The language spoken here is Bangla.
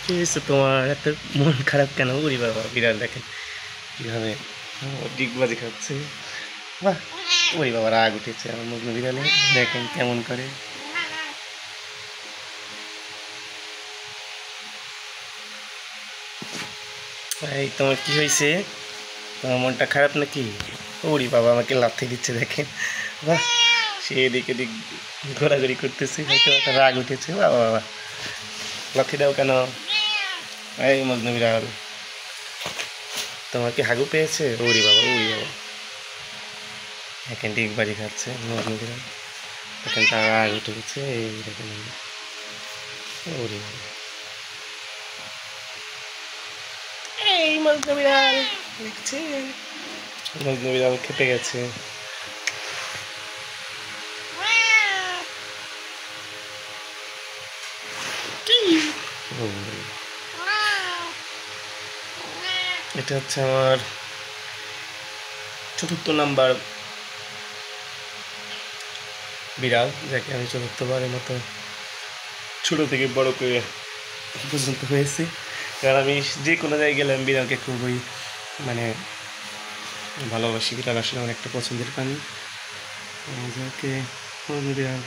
কি হয়েছে তোমার? এত মন খারাপ কেন? উরি বাবা, বিড়াল দেখেন কিভাবে ডিগবাজি খাচ্ছে। বাহ! ওরে বাবা, রাগ উঠেছে আমার মজনু বিড়ালে। দেখেন কেমন করে। এই তোমার কি হয়েছে? তোমার মনটা খারাপ নাকি? ওরে বাবা, আমাকে লাথি দিচ্ছে দেখেন। বাহ! সে এদিক এদিক ঘোরাঘুরি করতেছে, হয়তো একটা রাগ উঠেছে। বাবা বাবা, লাথি দাও কেন? এই মজনু বিড়াল, তোমার কি হাগু পেয়েছে? ওরে বাবা, ওরে বাবা, দেখেন ডিগবাজি খাচ্ছে মজনু বিড়াল। দেখেন তার রাগ উঠে গেছে। এই দেখেন, ওরে বাবা, এই মজনু বিড়াল দেখছেন? মজনু বিড়াল খেতে গেছে। হুম, এটা হচ্ছে আমার ৪র্থ নাম্বার বিড়াল, যাকে আমি ৪র্থবারের মতো ছোটো থেকে বড় করে পর্যন্ত হয়েছি। কারণ আমি যে কোনো জায়গায় গেলে আমি বিড়ালকে খুবই মানে ভালোবাসি। বিড়াল আসলে আমার একটা পছন্দের প্রাণী। যাকে বিড়াল